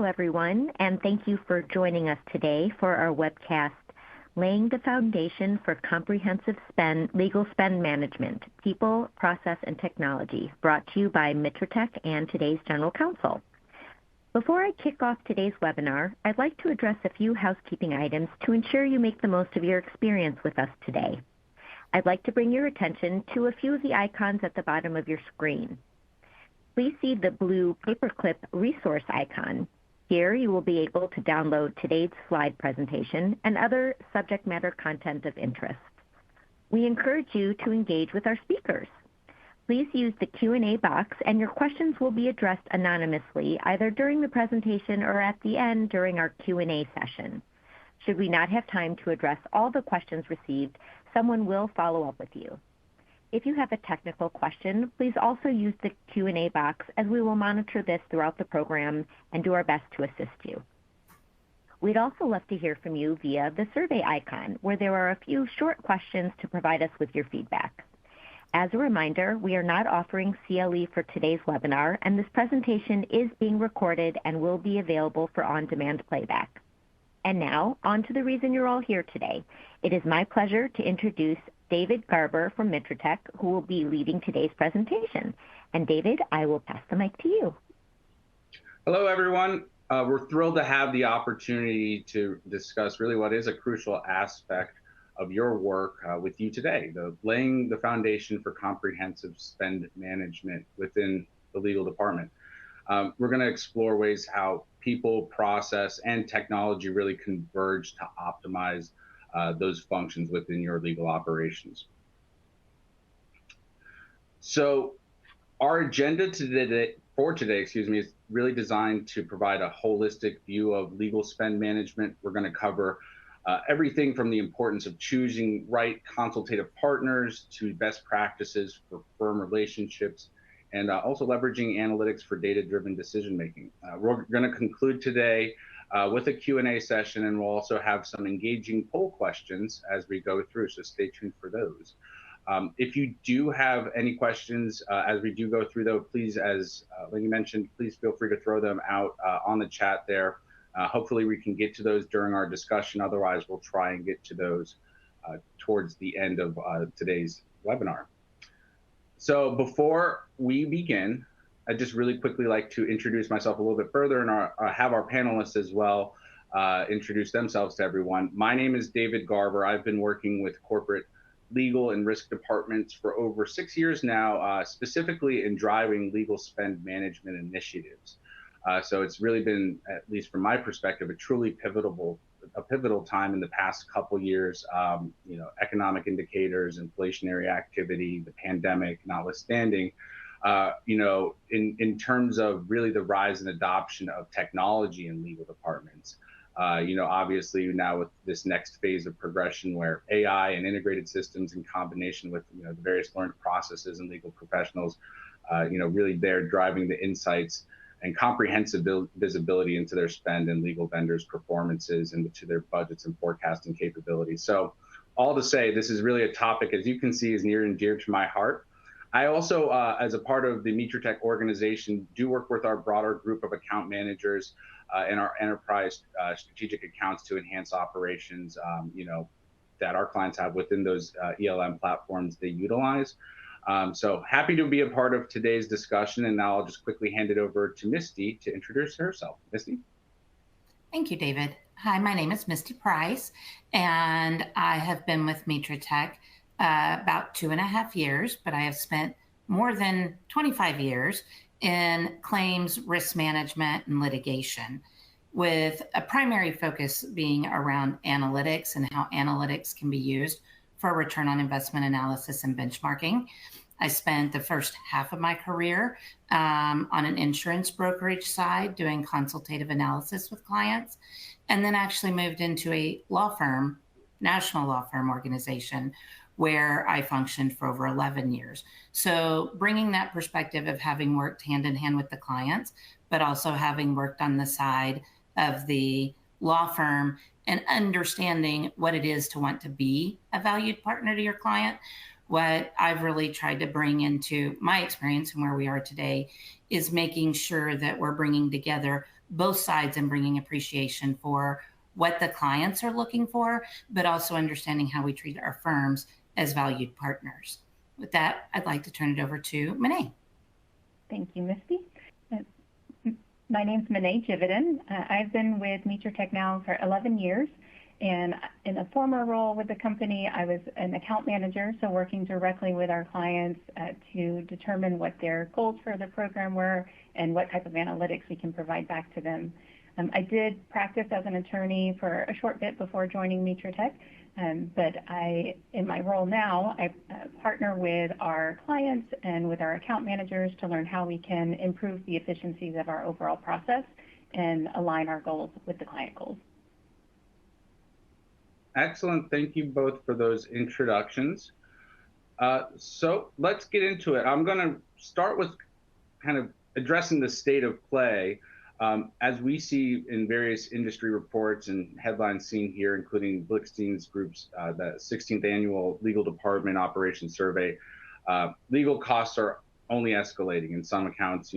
Hello, everyone, and thank you for joining us today for our webcast, Laying the Foundation for Comprehensive Legal Spend Management, People, Process, and Technology, brought to you by Mitratech and today's General Counsel. Before I kick off today's webinar, I'd like to address a few housekeeping items to ensure you make the most of your experience with us today. I'd like to bring your attention to a few of the icons at the bottom of your screen. Please see the blue paperclip resource icon. Here you will be able to download today's slide presentation and other subject matter content of interest. We encourage you to engage with our speakers. Please use the Q&A box and your questions will be addressed anonymously either during the presentation or at the end during our Q&A session. Should we not have time to address all the questions received, someone will follow up with you. If you have a technical question, please also use the Q&A box as we will monitor this throughout the program and do our best to assist you. We'd also love to hear from you via the survey icon, where there are a few short questions to provide us with your feedback. As a reminder, we are not offering CLE for today's webinar, and this presentation is being recorded and will be available for on-demand playback. And now, on to the reason you're all here today. It is my pleasure to introduce David Garber from Mitratech, who will be leading today's presentation. And David, I will pass the mic to you. Hello, everyone. We're thrilled to have the opportunity to discuss really what is a crucial aspect of your work with you today, laying the foundation for comprehensive spend management within the legal department. We're going to explore ways how people, process, and technology really converge to optimize those functions within your legal operations. So our agenda for today, is really designed to provide a holistic view of legal spend management. We're going to cover everything from the importance of choosing right consultative partners to best practices for firm relationships, and also leveraging analytics for data-driven decision-making. We're going to conclude today with a Q&A session, and we'll also have some engaging poll questions as we go through, so stay tuned for those. If you do have any questions as we do go through, though, please, as Lenny mentioned, please feel free to throw them out on the chat there. Hopefully we can get to those during our discussion. Otherwise, we'll try and get to those towards the end of today's webinar. So before we begin, I'd just really quickly like to introduce myself a little bit further and have our panelists as well introduce themselves to everyone. My name is David Garber. I've been working with corporate legal and risk departments for over 6 years now, specifically in driving legal spend management initiatives. So it's really been, at least from my perspective, a truly pivotal time in the past couple years. Economic indicators, inflationary activity, the pandemic notwithstanding, in terms of really the rise and adoption of technology in legal departments. Obviously now with this next phase of progression where AI and integrated systems in combination with, the various learned processes and legal professionals, really they're driving the insights and comprehensive visibility into their spend and legal vendors' performances and to their budgets and forecasting capabilities. So all to say, this is really a topic, as you can see, is near and dear to my heart. I also, as a part of the Mitratech organization, do work with our broader group of account managers and our enterprise strategic accounts to enhance operations, that our clients have within those ELM platforms they utilize. So happy to be a part of today's discussion, and now I'll just quickly hand it over to Misty to introduce herself. Misty? Thank you, David. Hi, my name is Misty Price, and I have been with Mitratech about 2.5 years, but I have spent more than 25 years in claims, risk management, and litigation, with a primary focus being around analytics and how analytics can be used for return on investment analysis and benchmarking. I spent the first half of my career on an insurance brokerage side doing consultative analysis with clients, and then actually moved into a law firm, national law firm organization, where I functioned for over 11 years. So bringing that perspective of having worked hand in hand with the clients, but also having worked on the side of the law firm and understanding what it is to want to be a valued partner to your client. What I've really tried to bring into my experience and where we are today is making sure that we're bringing together both sides and bringing appreciation for what the clients are looking for, but also understanding how we treat our firms as valued partners. With that, I'd like to turn it over to Monet. Thank you, Misty. My name's Monet Jividen. I've been with Tech now for 11 years. And in a former role with the company, I was an account manager, so working directly with our clients to determine what their goals for the program were and what type of analytics we can provide back to them. I did practice as an attorney for a short bit before joining Tech, but in my role now, I partner with our clients and with our account managers to learn how we can improve the efficiencies of our overall process and align our goals with the client goals. Excellent. Thank you both for those introductions. So let's get into it. I'm going to start with kind of addressing the state of play. As we see in various industry reports and headlines seen here, including Blickstein's group's the 16th annual Legal Department Operations Survey, legal costs are only escalating. In some accounts,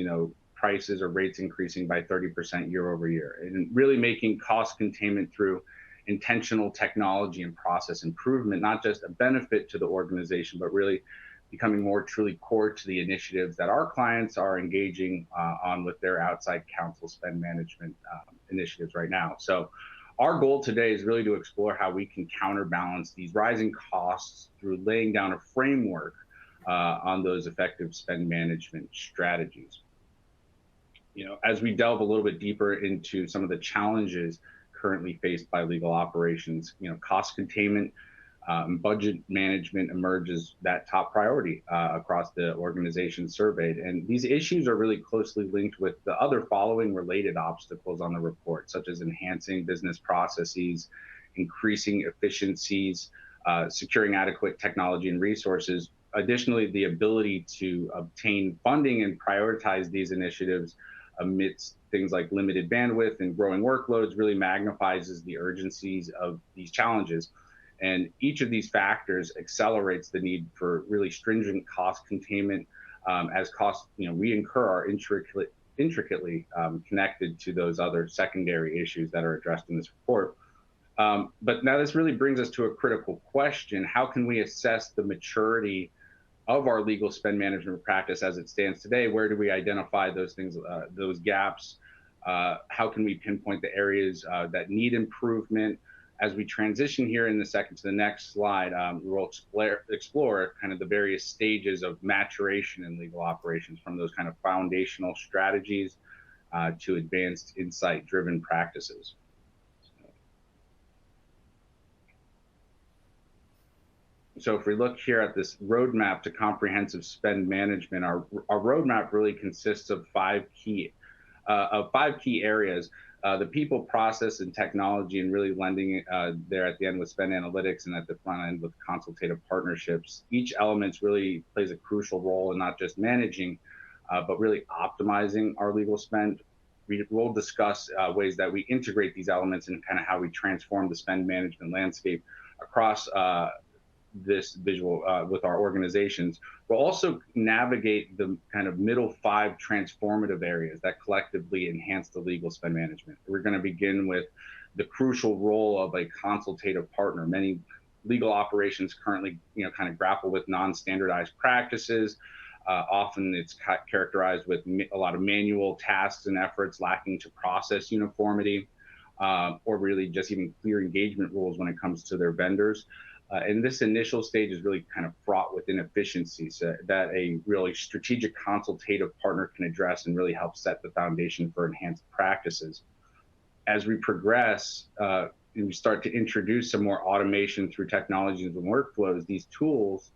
prices or rates increasing by 30% year over year, and really making cost containment through intentional technology and process improvement, not just a benefit to the organization, but really becoming more truly core to the initiatives that our clients are engaging on with their outside counsel spend management initiatives right now. So our goal today is really to explore how we can counterbalance these rising costs through laying down a framework on those effective spend management strategies. As we delve a little bit deeper into some of the challenges currently faced by legal operations, cost containment, budget management emerges that top priority across the organization surveyed. And these issues are really closely linked with the other following related obstacles on the report, such as enhancing business processes, increasing efficiencies, securing adequate technology and resources. Additionally, the ability to obtain funding and prioritize these initiatives amidst things like limited bandwidth and growing workloads really magnifies the urgencies of these challenges. And each of these factors accelerates the need for really stringent cost containment as costs we incur are intricately connected to those other secondary issues that are addressed in this report. But now this really brings us to a critical question. How can we assess the maturity of our legal spend management practice as it stands today? Where do we identify those things, those gaps? How can we pinpoint the areas that need improvement? As we transition here in the second to the next slide, we'll explore kind of the various stages of maturation in legal operations, from those kind of foundational strategies to advanced insight-driven practices. So if we look here at this roadmap to comprehensive spend management, our roadmap really consists of five key areas. The people, process, and technology, and really lending there at the end with spend analytics, and at the front end with consultative partnerships. Each element really plays a crucial role in not just managing, but really optimizing our legal spend. We'll discuss ways that we integrate these elements and kind of how we transform the spend management landscape across this visual with our organizations. We'll also navigate the kind of middle five transformative areas that collectively enhance the legal spend management. We're going to begin with the crucial role of a consultative partner. Many legal operations currently, kind of grapple with non-standardized practices. Often it's characterized with a lot of manual tasks and efforts lacking to process uniformity, or really just even clear engagement rules when it comes to their vendors. And this initial stage is really kind of fraught with inefficiencies that a really strategic consultative partner can address and really help set the foundation for enhanced practices. As we progress and we start to introduce some more automation through technologies and workflows, these tools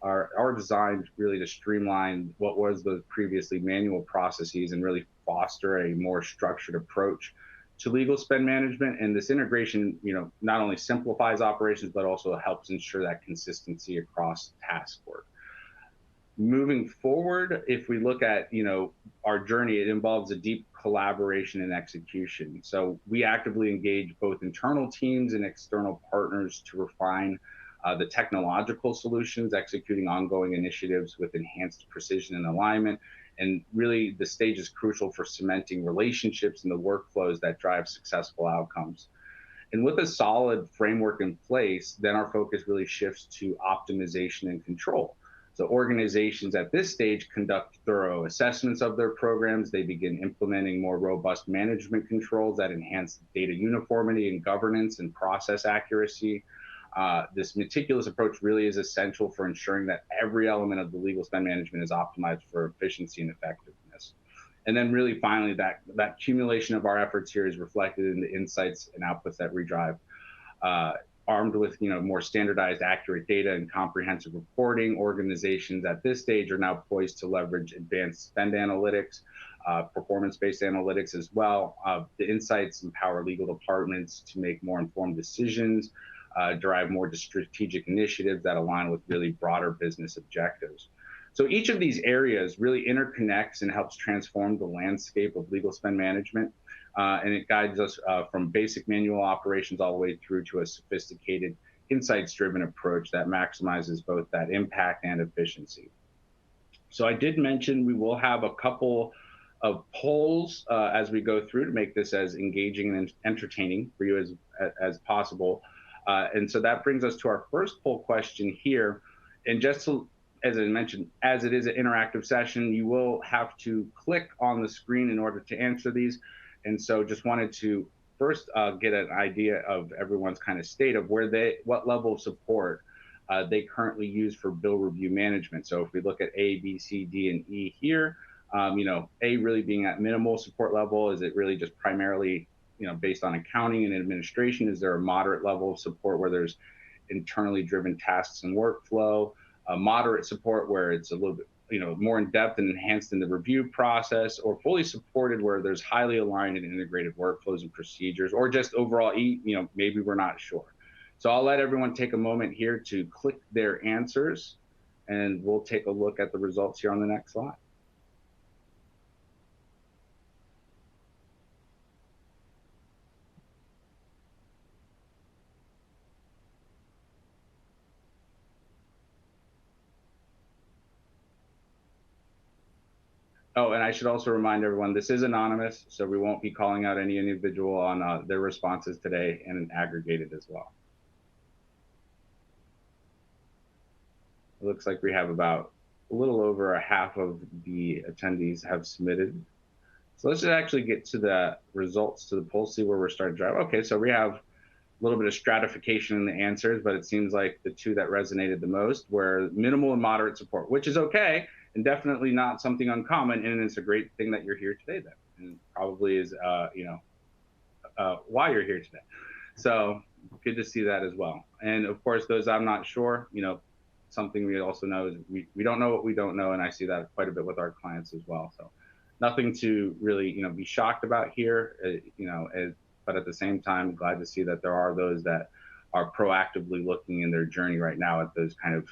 are designed really to streamline what was the previously manual processes and really foster a more structured approach to legal spend management. And this integration, not only simplifies operations, but also helps ensure that consistency across task work. Moving forward, if we look at, our journey, it involves a deep collaboration and execution. So we actively engage both internal teams and external partners to refine the technological solutions, executing ongoing initiatives with enhanced precision and alignment. And really, the stage is crucial for cementing relationships and the workflows that drive successful outcomes. And with a solid framework in place, then our focus really shifts to optimization and control. So organizations at this stage conduct thorough assessments of their programs. They begin implementing more robust management controls that enhance data uniformity and governance and process accuracy. This meticulous approach really is essential for ensuring that every element of the legal spend management is optimized for efficiency and effectiveness. And then really finally, that accumulation of our efforts here is reflected in the insights and outputs that we drive. Armed with more standardized, accurate data and comprehensive reporting, organizations at this stage are now poised to leverage advanced spend analytics, performance-based analytics as well. The insights empower legal departments to make more informed decisions, drive more strategic initiatives that align with really broader business objectives. So each of these areas really interconnects and helps transform the landscape of legal spend management. And it guides us from basic manual operations all the way through to a sophisticated, insights-driven approach that maximizes both that impact and efficiency. So I did mention we will have a couple of polls as we go through to make this as engaging and entertaining for you as possible. And so that brings us to our first poll question here. And just to, as I mentioned, as it is an interactive session, you will have to click on the screen in order to answer these. And so just wanted to first get an idea of everyone's kind of state of what level of support they currently use for bill review management. So if we look at A, B, C, D, and E here, A really being at minimal support level, is it really just primarily based on accounting and administration? Is there a moderate level of support where there's internally driven tasks and workflow? Moderate support where it's a little bit more in depth and enhanced in the review process, or fully supported where there's highly aligned and integrated workflows and procedures, or just overall, maybe we're not sure. So I'll let everyone take a moment here to click their answers, and we'll take a look at the results here on the next slide. Oh, and I should also remind everyone, this is anonymous, so we won't be calling out any individual on their responses today, and aggregated as well. It looks like we have about a little over a half of the attendees have submitted. So let's just actually get to the results to the poll, see where we're starting to drive. Okay, so we have a little bit of stratification in the answers, but it seems like the two that resonated the most were minimal and moderate support, which is okay, and definitely not something uncommon. And it's a great thing that you're here today, then, and probably is, why you're here today. So good to see that as well. And of course, those I'm not sure, something we also know is we don't know what we don't know. And I see that quite a bit with our clients as well. So nothing to really, be shocked about here, but at the same time, glad to see that there are those that are proactively looking in their journey right now at those kind of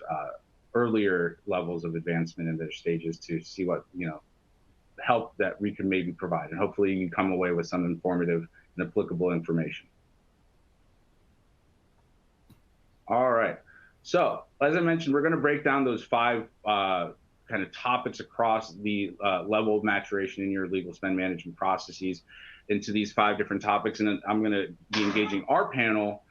earlier levels of advancement in their stages to see what, help that we can maybe provide. And hopefully you come away with some informative and applicable information. All right. So as I mentioned, we're going to break down those 5 kind of topics across the level of maturation in your legal spend management processes into these 5 different topics. And I'm going to be engaging our panel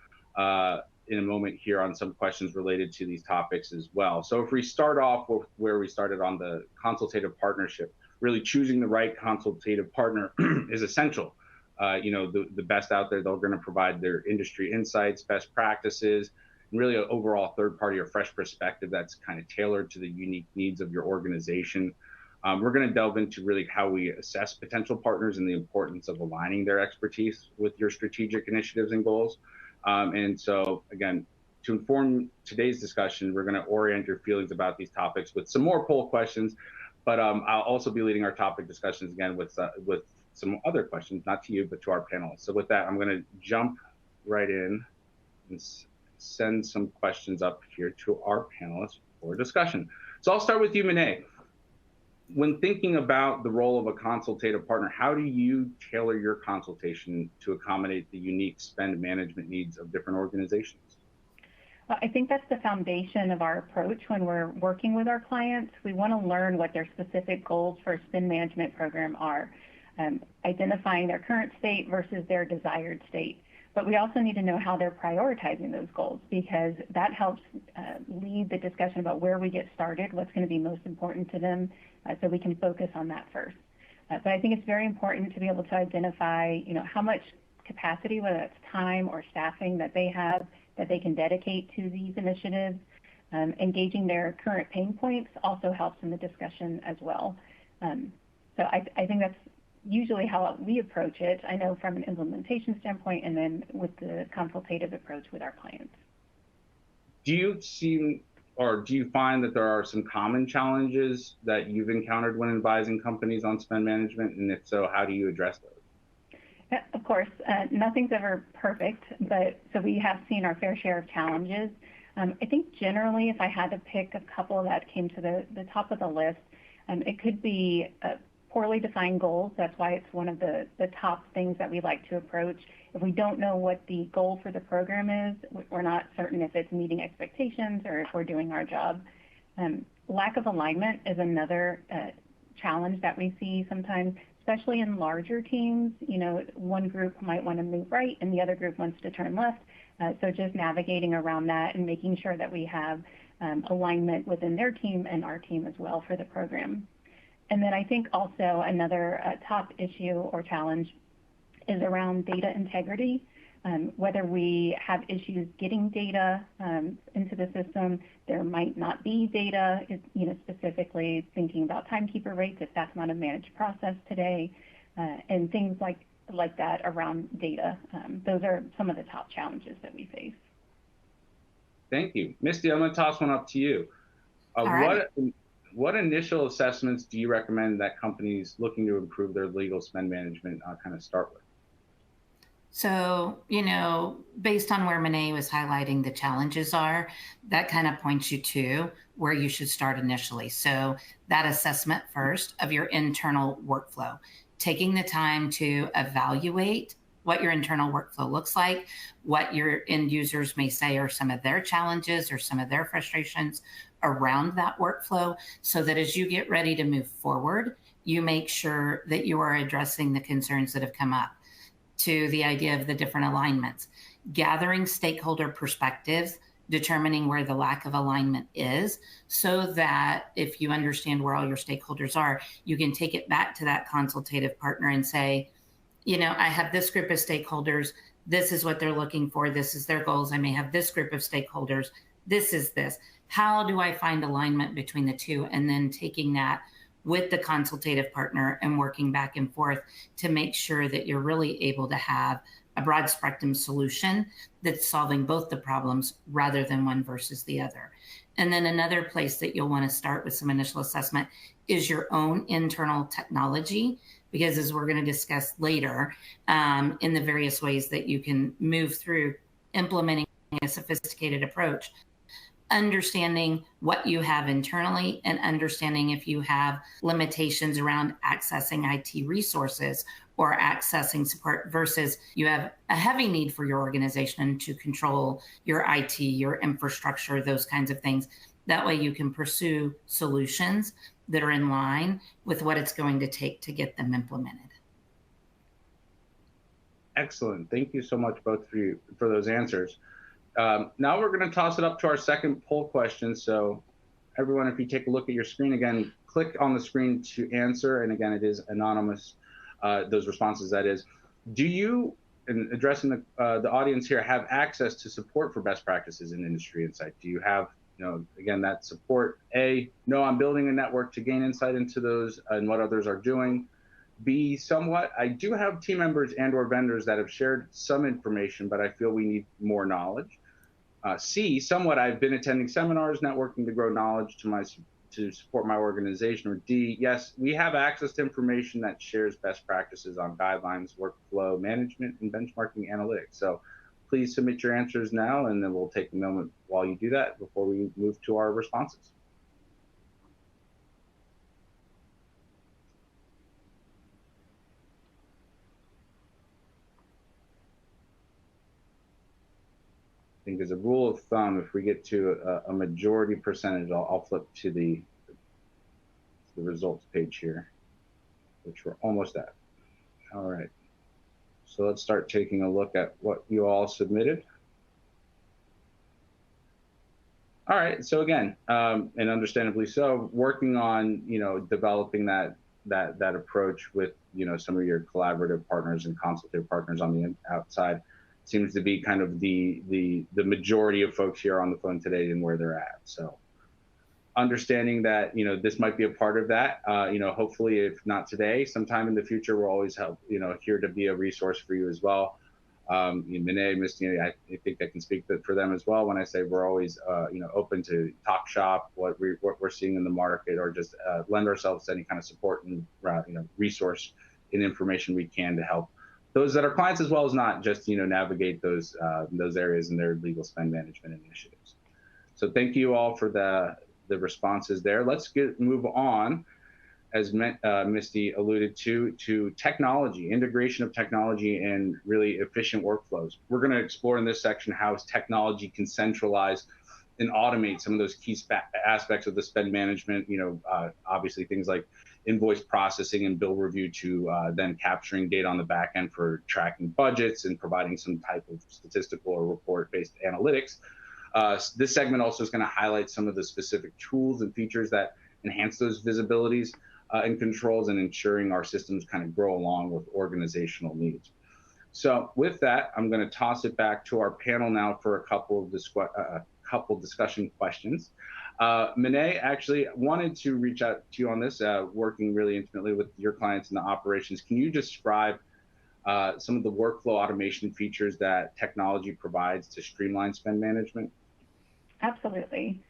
in a moment here on some questions related to these topics as well. So if we start off with where we started on the consultative partnership, really choosing the right consultative partner is essential. The best out there, they're going to provide their industry insights, best practices, and really an overall third party or fresh perspective that's kind of tailored to the unique needs of your organization. We're going to delve into really how we assess potential partners and the importance of aligning their expertise with your strategic initiatives and goals. And so, again, to inform today's discussion, we're going to orient your feelings about these topics with some more poll questions, but I'll also be leading our topic discussions again with some other questions, not to you, but to our panelists. So with that, I'm going to jump right in and send some questions up here to our panelists for discussion. So I'll start with you, Mine. When thinking about the role of a consultative partner, how do you tailor your consultation to accommodate the unique spend management needs of different organizations? I think that's the foundation of our approach when we're working with our clients. We want to learn what their specific goals for a spend management program are, identifying their current state versus their desired state. But we also need to know how they're prioritizing those goals, because that helps lead the discussion about where we get started, what's going to be most important to them, so we can focus on that first. But I think it's very important to be able to identify, how much capacity, whether it's time or staffing, that they have that they can dedicate to these initiatives. Engaging their current pain points also helps in the discussion as well. So I think that's usually how we approach it. I know from an implementation standpoint, and then with the consultative approach with our clients. Do you find that there are some common challenges that you've encountered when advising companies on spend management? And if so, how do you address those? Yeah, of course, nothing's ever perfect, but so we have seen our fair share of challenges. I think generally, if I had to pick a couple that came to the top of the list, it could be poorly defined goals. That's why it's one of the top things that we like to approach. If we don't know what the goal for the program is, we're not certain if it's meeting expectations or if we're doing our job. Lack of alignment is another challenge that we see sometimes, especially in larger teams. One group might want to move right and the other group wants to turn left. So just navigating around that and making sure that we have alignment within their team and our team as well for the program. And then I think also another top issue or challenge is around data integrity. Whether we have issues getting data into the system, there might not be data, specifically thinking about timekeeper rates if that's not a managed process today, and things like that around data. Those are some of the top challenges that we face. Thank you. Misty, I'm going to toss one up to you. All right. What initial assessments do you recommend that companies looking to improve their legal spend management kind of start with? So, based on where Monet was highlighting the challenges are, that kind of points you to where you should start initially. So that assessment first of your internal workflow, taking the time to evaluate what your internal workflow looks like, what your end users may say are some of their challenges or some of their frustrations around that workflow, so that as you get ready to move forward, you make sure that you are addressing the concerns that have come up. To the idea of the different alignments, gathering stakeholder perspectives, determining where the lack of alignment is, so that if you understand where all your stakeholders are, you can take it back to that consultative partner and say, I have this group of stakeholders, this is what they're looking for, this is their goals. I may have this group of stakeholders, this is this. How do I find alignment between the two? And then taking that with the consultative partner and working back and forth to make sure that you're really able to have a broad spectrum solution that's solving both the problems rather than one versus the other. And then another place that you'll want to start with some initial assessment is your own internal technology, because as we're going to discuss later, in the various ways that you can move through implementing a sophisticated approach, understanding what you have internally and understanding if you have limitations around accessing IT resources or accessing support versus you have a heavy need for your organization to control your IT, your infrastructure, those kinds of things. That way you can pursue solutions that are in line with what it's going to take to get them implemented. Excellent. Thank you so much both for those answers. Now we're going to toss it up to our second poll question. So everyone, if you take a look at your screen again, click on the screen to answer. And again, it is anonymous, those responses, that is. Do you, in addressing the audience here, have access to support for best practices in industry insight? Do you have, again, that support? A, no, I'm building a network to gain insight into those and what others are doing. B, somewhat, I do have team members and or vendors that have shared some information, but I feel we need more knowledge. C, somewhat, I've been attending seminars, networking to grow knowledge to support my organization. Or D, yes, we have access to information that shares best practices on guidelines, workflow management, and benchmarking analytics. So please submit your answers now, and then we'll take a moment while you do that before we move to our responses. I think as a rule of thumb, if we get to a majority percentage, I'll flip to the results page here, which we're almost at. All right. So let's start taking a look at what you all submitted. All right. So again, and understandably so, working on developing that approach with some of your collaborative partners and consultative partners on the outside seems to be kind of the majority of folks here on the phone today and where they're at. So understanding that this might be a part of that, hopefully if not today, sometime in the future, we'll always help here to be a resource for you as well. Mine, Misty, I think I can speak for them as well when I say we're always open to talk shop what we're seeing in the market, or just lend ourselves to any kind of support and resource and information we can to help those that are clients, as well as not just navigate those areas in their legal spend management initiatives. So thank you all for the responses there. Let's move on, as Misty alluded to technology, integration of technology and really efficient workflows. We're going to explore in this section how technology can centralize and automate some of those key aspects of the spend management, obviously things like invoice processing and bill review, to then capturing data on the back end for tracking budgets and providing some type of statistical or report-based analytics. This segment also is going to highlight some of the specific tools and features that enhance those visibilities and controls, and ensuring our systems kind of grow along with organizational needs. So with that, I'm going to toss it back to our panel now for a couple of discussion questions. Mine, actually wanted to reach out to you on this, working really intimately with your clients in the operations. Can you describe some of the workflow automation features that technology provides to streamline spend management? Absolutely.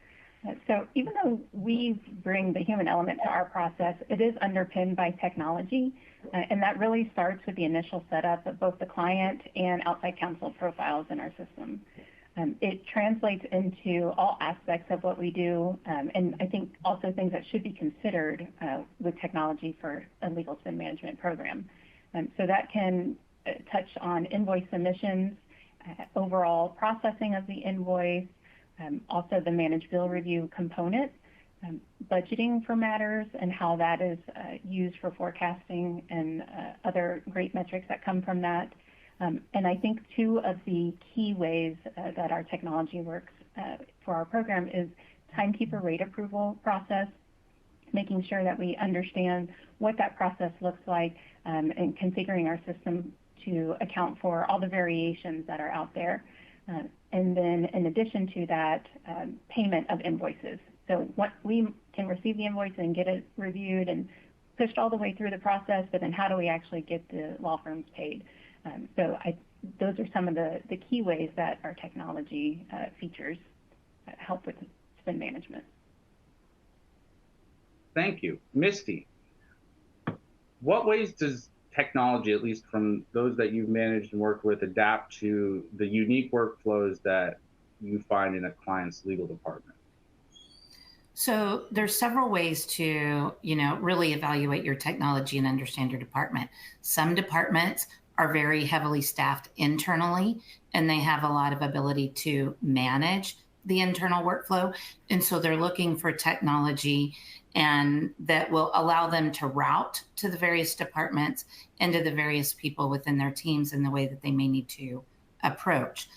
So even though we bring the human element to our process, it is underpinned by technology, and that really starts with the initial setup of both the client and outside counsel profiles in our system. It translates into all aspects of what we do, and I think also things that should be considered with technology for a legal spend management program. So that can touch on invoice submissions, overall processing of the invoice, also the managed bill review component, budgeting for matters and how that is used for forecasting, and other great metrics that come from that. And I think two of the key ways that our technology works for our program is timekeeper rate approval process, making sure that we understand what that process looks like, and configuring our system to account for all the variations that are out there. And then in addition to that, payment of invoices. So what we can receive the invoice and get it reviewed and pushed all the way through the process, but then how do we actually get the law firms paid? Those are some of the key ways that our technology features help with spend management. Thank you. Misty, what ways does technology, at least from those that you've managed and worked with, adapt to the unique workflows that you find in a client's legal department? So there's several ways to, really evaluate your technology and understand your department. Some departments are very heavily staffed internally, and they have a lot of ability to manage the internal workflow. And so they're looking for technology and that will allow them to route to the various departments and to the various people within their teams in the way that they may need to approach.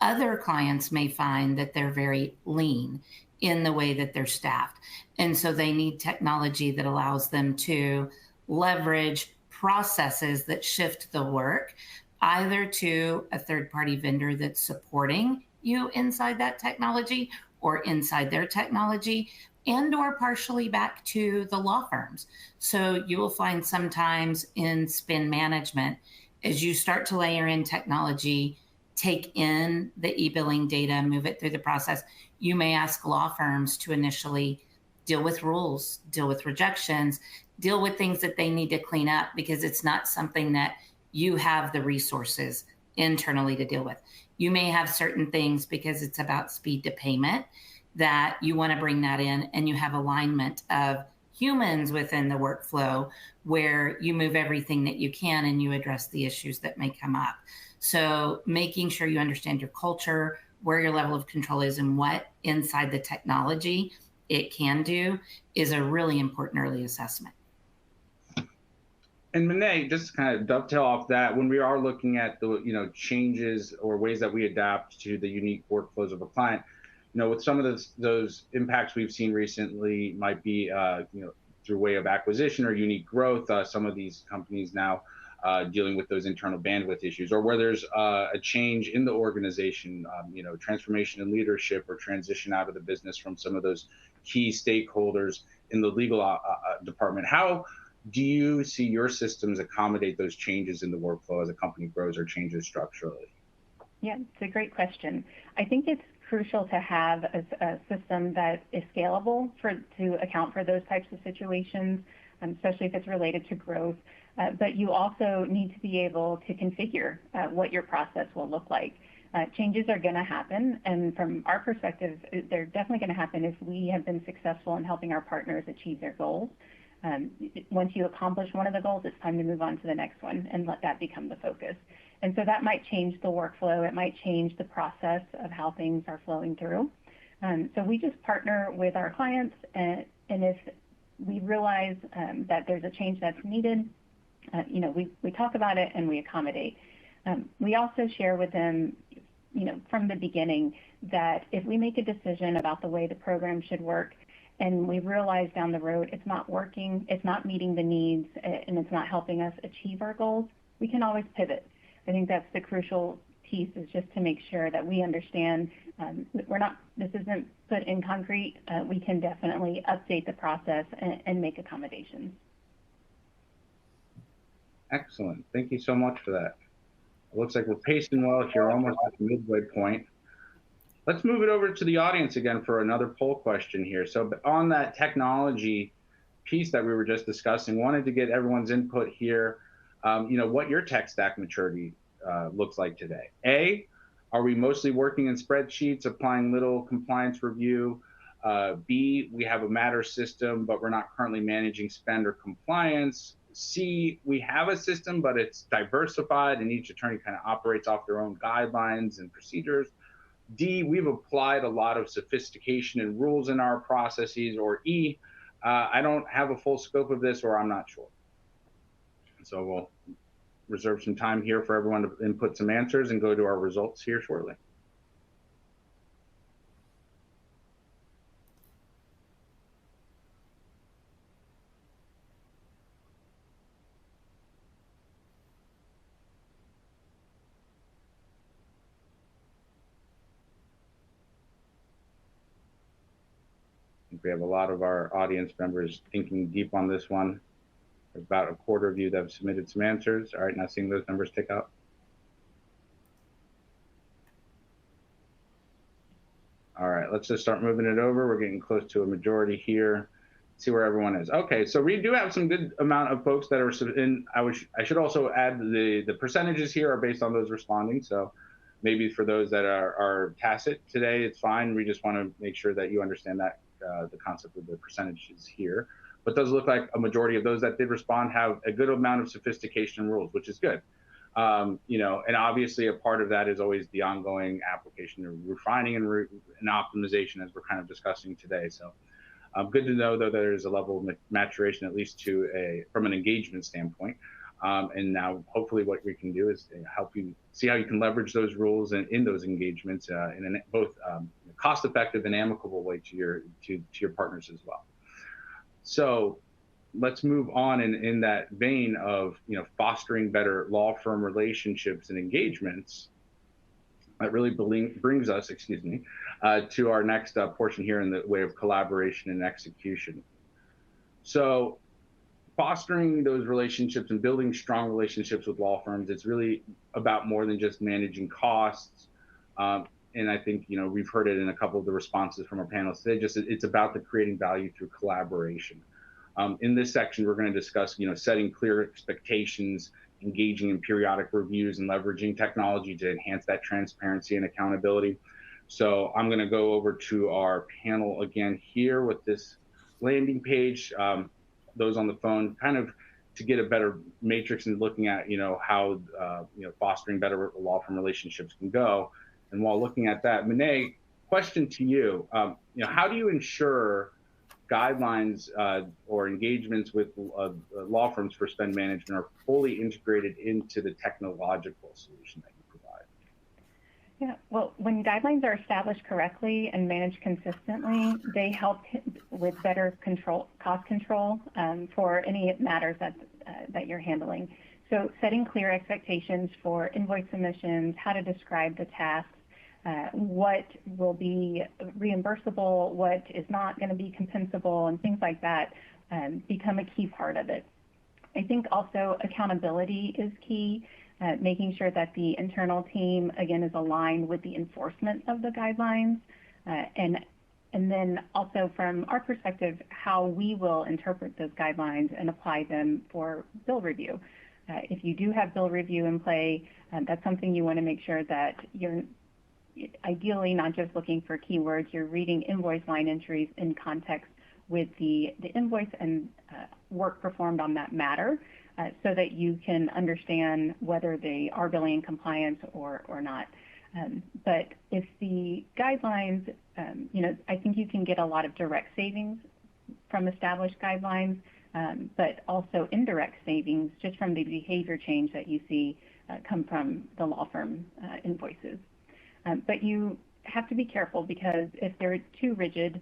Other clients may find that they're very lean in the way that they're staffed. And so they need technology that allows them to leverage processes that shift the work either to a third-party vendor that's supporting you inside that technology or inside their technology, and or partially back to the law firms. So you will find sometimes in spend management, as you start to layer in technology, take in the e-billing data, move it through the process, you may ask law firms to initially deal with rules, deal with rejections, deal with things that they need to clean up because it's not something that you have the resources internally to deal with. You may have certain things because it's about speed to payment that you want to bring that in, and you have alignment of humans within the workflow where you move everything that you can and you address the issues that may come up. So making sure you understand your culture, where your level of control is and what inside the technology it can do is a really important early assessment. And Monet, just to kind of dovetail off that, when we are looking at the changes or ways that we adapt to the unique workflows of a client, with some of those impacts we've seen recently might be through way of acquisition or unique growth. Some of these companies now dealing with those internal bandwidth issues, or where there's a change in the organization, transformation in leadership or transition out of the business from some of those key stakeholders in the legal department. How do you see your systems accommodate those changes in the workflow as a company grows or changes structurally? Yeah, it's a great question. I think it's crucial to have a system that is scalable to account for those types of situations, especially if it's related to growth. But you also need to be able to configure what your process will look like. Changes are going to happen, and from our perspective, they're definitely going to happen if we have been successful in helping our partners achieve their goals. Once you accomplish one of the goals, it's time to move on to the next one and let that become the focus. And so that might change the workflow. It might change the process of how things are flowing through. So we just partner with our clients, and if we realize that there's a change that's needed, we talk about it and we accommodate. We also share with them, from the beginning, that if we make a decision about the way the program should work, and we realize down the road it's not working, it's not meeting the needs, and it's not helping us achieve our goals, we can always pivot. I think that's the crucial piece, is just to make sure that we understand this isn't put in concrete. We can definitely update the process and make accommodations. Excellent. Thank you so much for that. It looks like we're pacing well here, almost at the midway point. Let's move it over to the audience again for another poll question here. So on that technology piece that we were just discussing, wanted to get everyone's input here, what your tech stack maturity looks like today. A, are we mostly working in spreadsheets, applying little compliance review? B, we have a matter system, but we're not currently managing spend or compliance. C, we have a system, but it's diversified and each attorney kind of operates off their own guidelines and procedures. D, we've applied a lot of sophistication and rules in our processes. Or E, I don't have a full scope of this, or I'm not sure. So we'll reserve some time here for everyone to input some answers and go to our results here shortly. We have a lot of our audience members thinking deep on this one. There's about a quarter of you that have submitted some answers. All right, now seeing those numbers tick up. All right, let's just start moving it over. We're getting close to a majority here. See where everyone is. Okay, so we do have some good amount of folks that are in. I should also add the percentages here are based on those responding. So maybe for those that are tacit today, it's fine. We just want to make sure that you understand that the concept of the percentages here. But it does look like a majority of those that did respond have a good amount of sophistication and rules, which is good. And obviously a part of that is always the ongoing application of refining and optimization, as we're kind of discussing today. So good to know, though, that there's a level of maturation, at least from an engagement standpoint. And now hopefully what we can do is help you see how you can leverage those rules in those engagements in both cost-effective and amicable way to your partners as well. So let's move on in that vein of fostering better law firm relationships and engagements. That really brings us, to our next portion here in the way of collaboration and execution. So fostering those relationships and building strong relationships with law firms, it's really about more than just managing costs. And I think, we've heard it in a couple of the responses from our panelists today, it's about the creating value through collaboration. In this section, we're going to discuss, setting clear expectations, engaging in periodic reviews, and leveraging technology to enhance that transparency and accountability. So I'm going to go over to our panel again here with this landing page. Those on the phone, kind of to get a better matrix and looking at, how, fostering better law firm relationships can go. And while looking at that, Monet, question to you, how do you ensure guidelines or engagements with law firms for spend management are fully integrated into the technological solution that you provide? Yeah, well, when guidelines are established correctly and managed consistently, they help with better cost control for any matters that you're handling. So setting clear expectations for invoice submissions, how to describe the tasks, what will be reimbursable, what is not going to be compensable, and things like that become a key part of it. I think also accountability is key, making sure that the internal team, again, is aligned with the enforcement of the guidelines, and then also from our perspective, how we will interpret those guidelines and apply them for bill review. If you do have bill review in play, that's something you want to make sure that you're ideally not just looking for keywords, you're reading invoice line entries in context with the invoice and work performed on that matter, so that you can understand whether they are billing in compliance or not. But if the guidelines, I think you can get a lot of direct savings from established guidelines, but also indirect savings just from the behavior change that you see come from the law firm invoices. But you have to be careful, because if they're too rigid,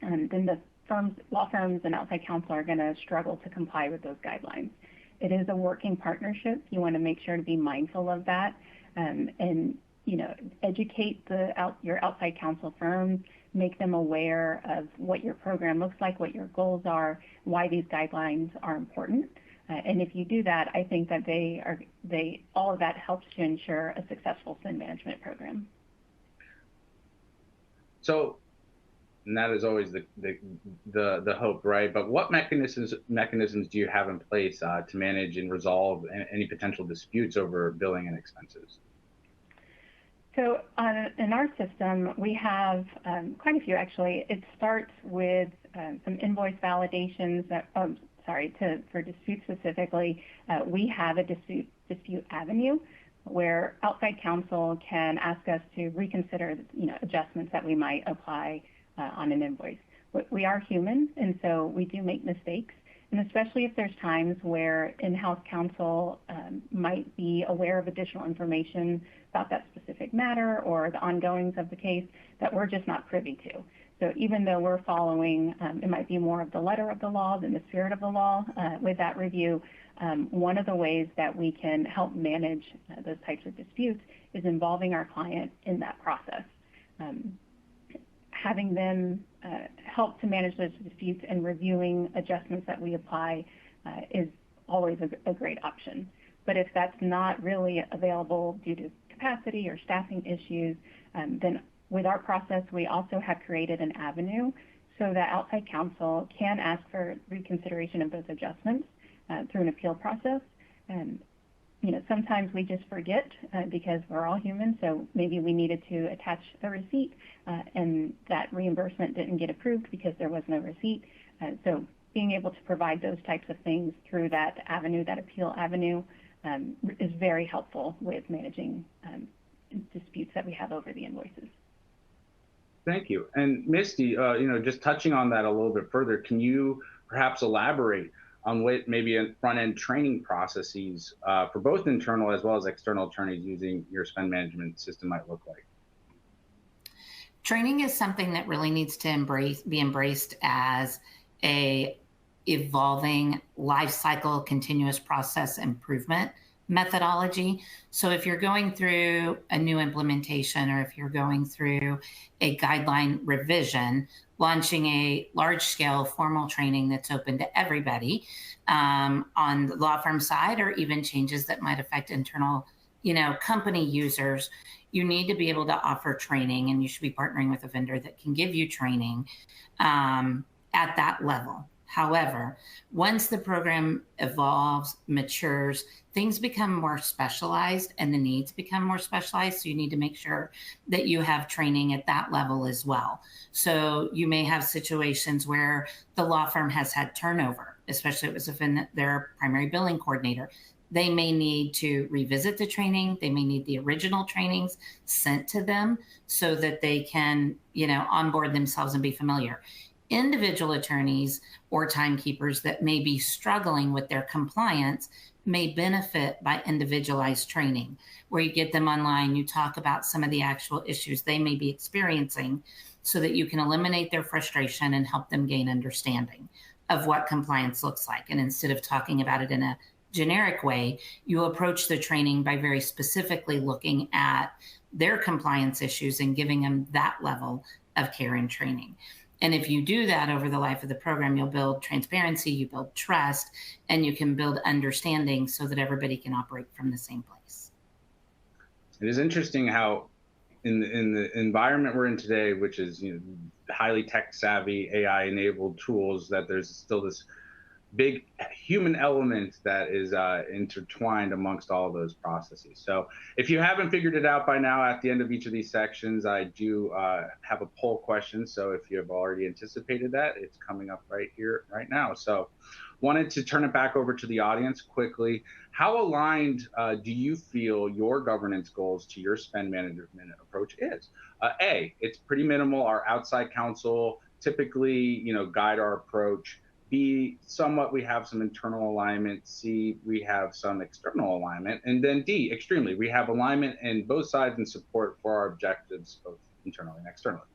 then the law firms and outside counsel are going to struggle to comply with those guidelines. It is a working partnership. You want to make sure to be mindful of that, and educate your outside counsel firms, make them aware of what your program looks like, what your goals are, why these guidelines are important. And if you do that, I think that all of that helps to ensure a successful spend management program. So, and that is always the hope, right? But what mechanisms do you have in place to manage and resolve any potential disputes over billing and expenses? So in our system, we have quite a few, actually. It starts with some invoice validations for disputes specifically. We have a dispute avenue where outside counsel can ask us to reconsider adjustments that we might apply on an invoice. We are human, and so we do make mistakes. And especially if there's times where in-house counsel might be aware of additional information about that specific matter or the ongoings of the case that we're just not privy to. So even though we're following, it might be more of the letter of the law than the spirit of the law with that review, one of the ways that we can help manage those types of disputes is involving our client in that process. Having them help to manage those disputes and reviewing adjustments that we apply is always a great option. But if that's not really available due to capacity or staffing issues, then with our process, we also have created an avenue so that outside counsel can ask for reconsideration of those adjustments through an appeal process. And sometimes we just forget because we're all human, so maybe we needed to attach a receipt and that reimbursement didn't get approved because there was no receipt. So being able to provide those types of things through that avenue, that appeal avenue, is very helpful with managing disputes that we have over the invoices. Thank you. And Misty, just touching on that a little bit further, can you perhaps elaborate on what maybe front-end training processes for both internal as well as external attorneys using your spend management system might look like? Training is something that really needs to be embraced as a evolving life cycle, continuous process improvement methodology. So if you're going through a new implementation, or if you're going through a guideline revision, launching a large-scale formal training that's open to everybody on the law firm side, or even changes that might affect internal, company users, you need to be able to offer training, and you should be partnering with a vendor that can give you training at that level. However, once the program evolves, matures, things become more specialized and the needs become more specialized. So you need to make sure that you have training at that level as well. So you may have situations where the law firm has had turnover, especially if it was within their primary billing coordinator. they may need to revisit the training. They may need the original trainings sent to them so that they can, onboard themselves and be familiar. Individual attorneys or timekeepers that may be struggling with their compliance may benefit by individualized training, where you get them online, you talk about some of the actual issues they may be experiencing so that you can eliminate their frustration and help them gain understanding of what compliance looks like. And instead of talking about it in a generic way, you approach the training by very specifically looking at their compliance issues and giving them that level of care and training. And if you do that over the life of the program, you'll build transparency, you build trust, and you can build understanding so that everybody can operate from the same place. It is interesting how in the environment we're in today, which is highly tech savvy, AI enabled tools, that there's still this big human element that is intertwined amongst all of those processes. So if you haven't figured it out by now, at the end of each of these sections, I do have a poll question. So if you have already anticipated that, it's coming up right here, right now. So wanted to turn it back over to the audience quickly. How aligned do you feel your governance goals to your spend management approach is? A, it's pretty minimal. Our outside counsel typically, guide our approach. B, somewhat we have some internal alignment. C, we have some external alignment. And then D, extremely, we have alignment in both sides and support for our objectives, both internally and externally.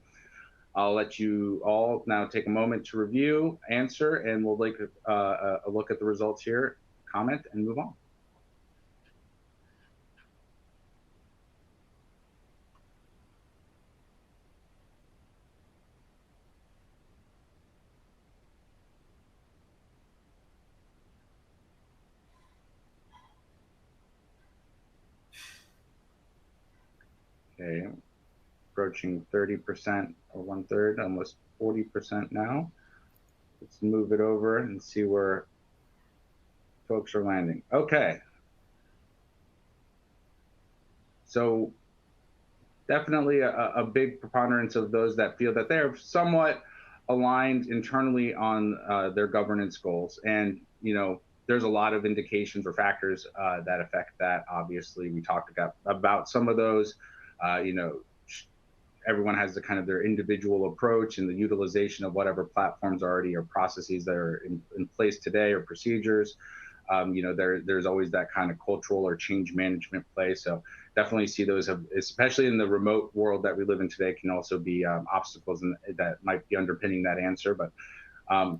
I'll let you all now take a moment to review, answer, and we'll take a look at the results here, comment, and move on. Okay, approaching 30% or 1/3, almost 40% now. Let's move it over and see where folks are landing. Okay. So definitely a big preponderance of those that feel that they're somewhat aligned internally on their governance goals. And, there's a lot of indications or factors that affect that. Obviously, we talked about some of those. Everyone has the kind of their individual approach and the utilization of whatever platforms already or processes that are in place today or procedures. There's always that kind of cultural or change management play. So definitely see those, especially in the remote world that we live in today, can also be obstacles that might be underpinning that answer. But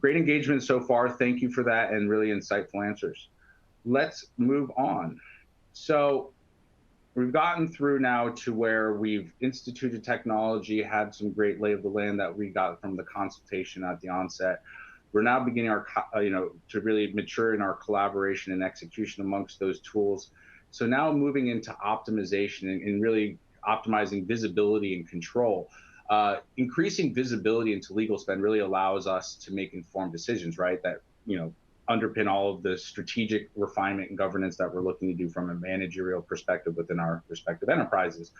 great engagement so far. Thank you for that and really insightful answers. Let's move on. So we've gotten through now to where we've instituted technology, had some great lay of the land that we got from the consultation at the onset. We're now beginning our, to really mature in our collaboration and execution amongst those tools. So now moving into optimization and really optimizing visibility and control. Increasing visibility into legal spend really allows us to make informed decisions, right? That, underpin all of the strategic refinement and governance that we're looking to do from a managerial perspective within our respective enterprises.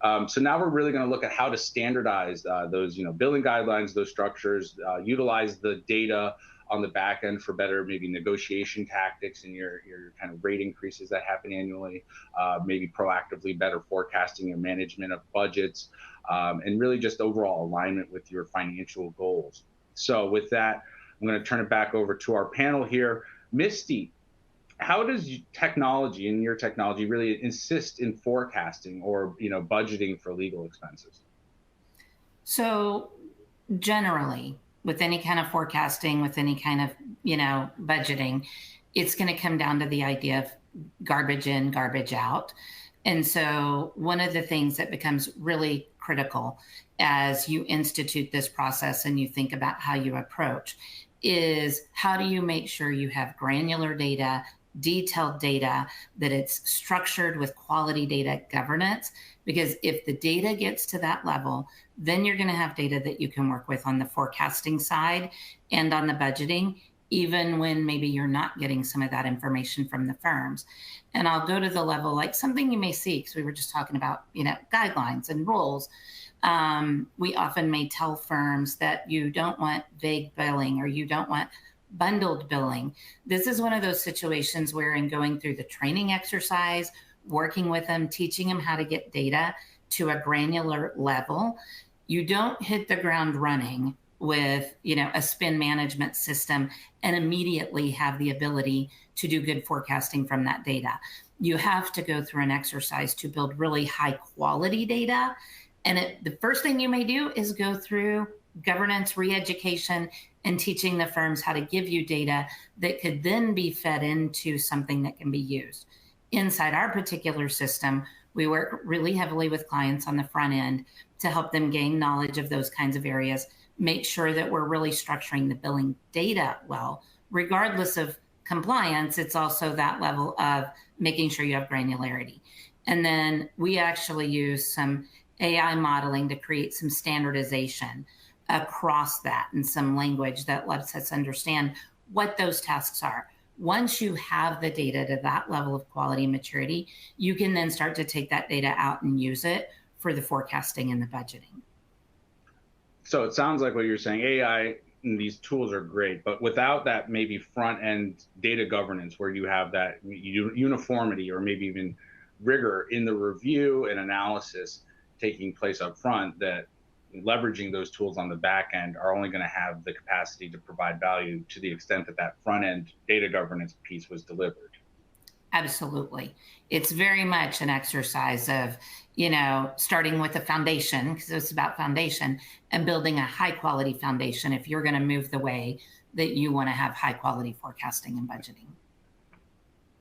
So now we're really going to look at how to standardize those, billing guidelines, those structures, utilize the data on the back end for better maybe negotiation tactics and your kind of rate increases that happen annually, maybe proactively better forecasting and management of budgets, and really just overall alignment with your financial goals. So with that, I'm going to turn it back over to our panel here. Misty, how does technology and your technology really assist in forecasting or budgeting for legal expenses? So generally, with any kind of forecasting, with any kind of budgeting, it's going to come down to the idea of garbage in, garbage out. And so one of the things that becomes really critical as you institute this process and you think about how you approach is how do you make sure you have granular data, detailed data, that it's structured with quality data governance? Because if the data gets to that level, then you're going to have data that you can work with on the forecasting side and on the budgeting, even when maybe you're not getting some of that information from the firms. And I'll go to the level like something you may see, because we were just talking about, guidelines and rules. We often may tell firms that you don't want vague billing or you don't want bundled billing. This is one of those situations where in going through the training exercise, working with them, teaching them how to get data to a granular level, you don't hit the ground running with a spend management system and immediately have the ability to do good forecasting from that data. You have to go through an exercise to build really high quality data. And the first thing you may do is go through governance, re-education, and teaching the firms how to give you data that could then be fed into something that can be used. Inside our particular system, we work really heavily with clients on the front end to help them gain knowledge of those kinds of areas, make sure that we're really structuring the billing data well. Regardless of compliance, it's also that level of making sure you have granularity. And then we actually use some AI modeling to create some standardization across that and some language that lets us understand what those tasks are. Once you have the data to that level of quality and maturity, you can then start to take that data out and use it for the forecasting and the budgeting. So it sounds like what you're saying, AI and these tools are great, but without that maybe front end data governance where you have that uniformity or maybe even rigor in the review and analysis taking place up front, that leveraging those tools on the back end are only going to have the capacity to provide value to the extent that that front end data governance piece was delivered. Absolutely. It's very much an exercise of, starting with a foundation, because it's about foundation, and building a high quality foundation if you're going to move the way that you want to have high quality forecasting and budgeting.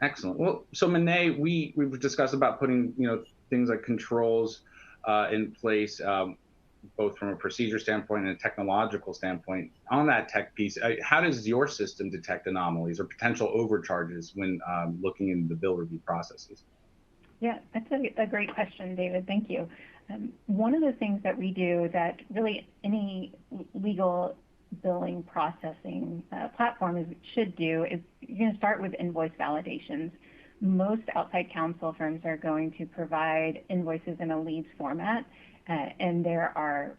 Excellent. Well, so Monet, we've discussed about putting, things like controls in place, both from a procedure standpoint and a technological standpoint. On that tech piece, how does your system detect anomalies or potential overcharges when looking into the bill review processes? Yeah, that's a great question, David. Thank you. One of the things that we do that really any legal billing processing platform should do is you're going to start with invoice validations. Most outside counsel firms are going to provide invoices in a leads format, and there are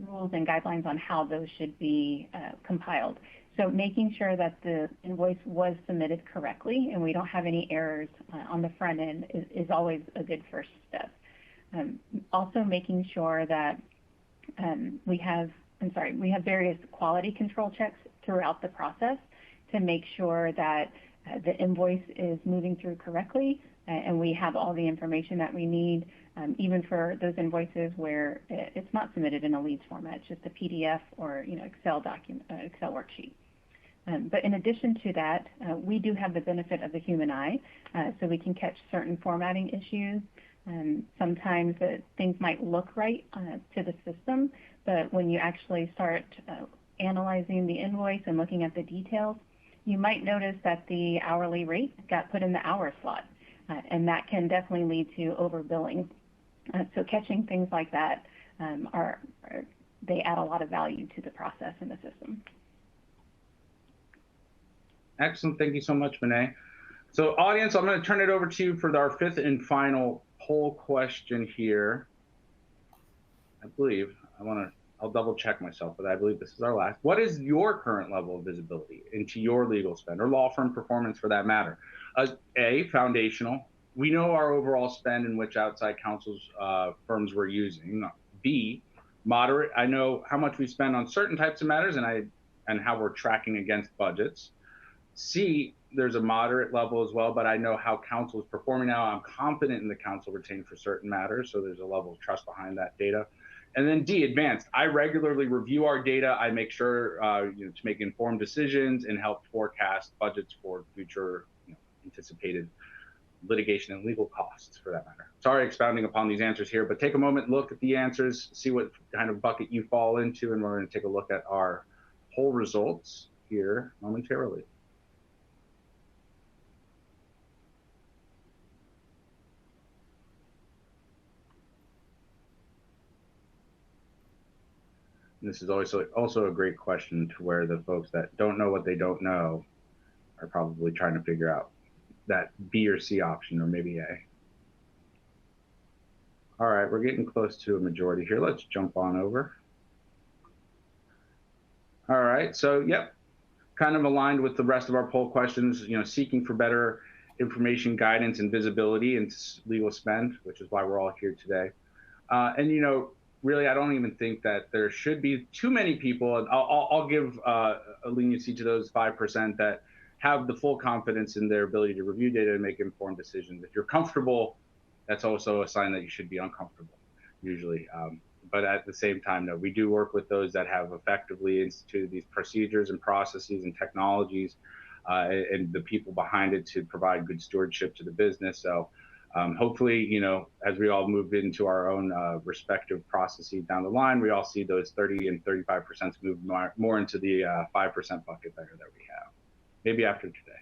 rules and guidelines on how those should be compiled. So making sure that the invoice was submitted correctly and we don't have any errors on the front end is always a good first step. Also making sure that we have various quality control checks throughout the process to make sure that the invoice is moving through correctly and we have all the information that we need, even for those invoices where it's not submitted in a leads format, it's just a PDF or Excel document, Excel worksheet. But in addition to that, we do have the benefit of the human eye, so we can catch certain formatting issues. Sometimes things might look right to the system, but when you actually start analyzing the invoice and looking at the details, you might notice that the hourly rate got put in the hour slot, and that can definitely lead to overbilling. So catching things like that they add a lot of value to the process in the system. Excellent. Thank you so much, Monet. So audience, I'm going to turn it over to you for our fifth and final poll question here. I'll double check myself, but I believe this is our last. What is your current level of visibility into your legal spend or law firm performance for that matter? A, foundational. We know our overall spend in which outside counsel's firms we're using. B, moderate. I know how much we spend on certain types of matters and how we're tracking against budgets. C, there's a moderate level as well, but I know how counsel is performing now. I'm confident in the counsel retained for certain matters, so there's a level of trust behind that data. And then D, advanced. I regularly review our data. I make sure to make informed decisions and help forecast budgets for future anticipated litigation and legal costs for that matter. Sorry expounding upon these answers here, but take a moment, look at the answers, see what kind of bucket you fall into, and we're going to take a look at our poll results here momentarily. This is also a great question to where the folks that don't know what they don't know are probably trying to figure out that B or C option, or maybe A. All right, we're getting close to a majority here. Let's jump on over. All right, so yep, kind of aligned with the rest of our poll questions, seeking for better information, guidance, and visibility into legal spend, which is why we're all here today. And really, I don't even think that there should be too many people, and I'll give a leniency to those 5% that have the full confidence in their ability to review data and make informed decisions. If you're comfortable, that's also a sign that you should be uncomfortable, usually. But at the same time, no, we do work with those that have effectively instituted these procedures and processes and technologies and the people behind it to provide good stewardship to the business. So hopefully, as we all move into our own respective processes down the line, we all see those 30 and 35% move more into the 5% bucket there that we have, maybe after today.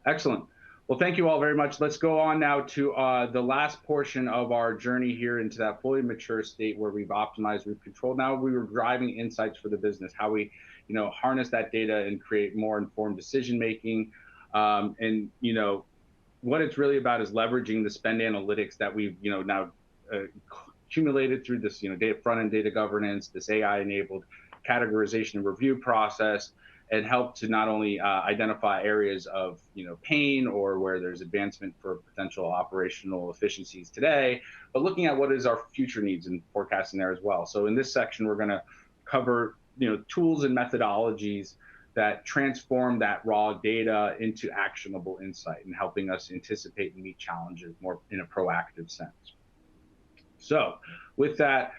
Excellent. Well, thank you all very much. Let's go on now to the last portion of our journey here into that fully mature state where we've optimized, we've controlled. Now we were driving insights for the business, how we, harness that data and create more informed decision-making. And, what it's really about is leveraging the spend analytics that we've, now accumulated through this, data front-end data governance, this AI-enabled categorization and review process, and help to not only identify areas of pain or where there's advancement for potential operational efficiencies today, but looking at what is our future needs and forecasting there as well. So in this section, we're going to cover tools and methodologies that transform that raw data into actionable insight and helping us anticipate and meet challenges more in a proactive sense. So with that,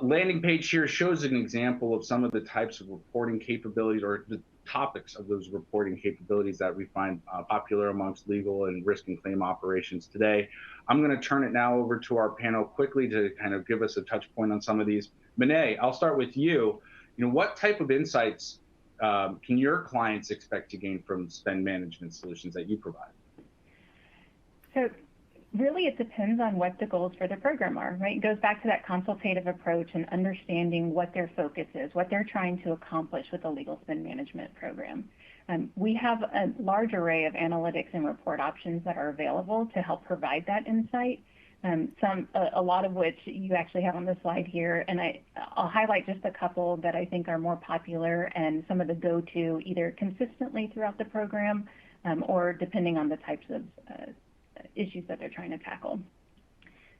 landing page here shows an example of some of the types of reporting capabilities or the topics of those reporting capabilities that we find popular amongst legal and risk and claim operations today. I'm going to turn it now over to our panel quickly to kind of give us a touch point on some of these. Monet, I'll start with you. What type of insights can your clients expect to gain from spend management solutions that you provide? So really, it depends on what the goals for the program are, right? It goes back to that consultative approach and understanding what their focus is, what they're trying to accomplish with the legal spend management program. We have a large array of analytics and report options that are available to help provide that insight. A lot of which you actually have on the slide here, and I'll highlight just a couple that I think are more popular and some of the go-to either consistently throughout the program or depending on the types of issues that they're trying to tackle.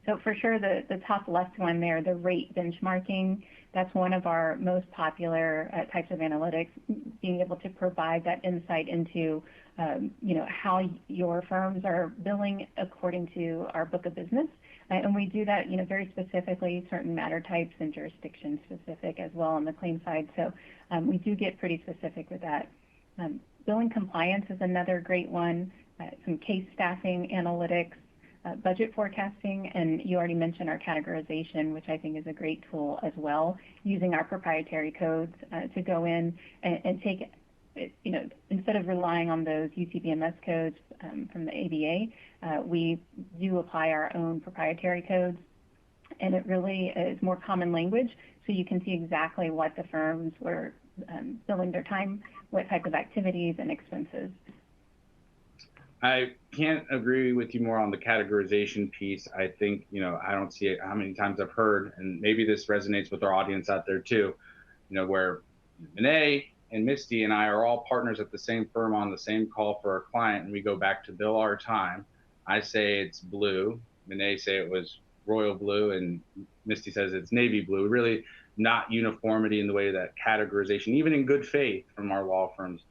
So for sure, the top left one there, the rate benchmarking, that's one of our most popular types of analytics, being able to provide that insight into how your firms are billing according to our book of business. And we do that, very specifically, certain matter types and jurisdiction specific as well on the claim side. So we do get pretty specific with that. Billing compliance is another great one. Some case staffing analytics, budget forecasting, and you already mentioned our categorization, which I think is a great tool as well, using our proprietary codes to go in and take, instead of relying on those UTBMS codes from the ABA, we do apply our own proprietary codes, and it really is more common language, so you can see exactly what the firms were billing their time, what type of activities and expenses. I can't agree with you more on the categorization piece. I think, I don't see it, how many times I've heard, and maybe this resonates with our audience out there too, where Monet and Misty and I are all partners at the same firm on the same call for our client, and we go back to bill our time. I say it's blue, Monet say it was royal blue, and Misty says it's navy blue. Really not uniformity in the way that categorization, even in good faith from our law firms,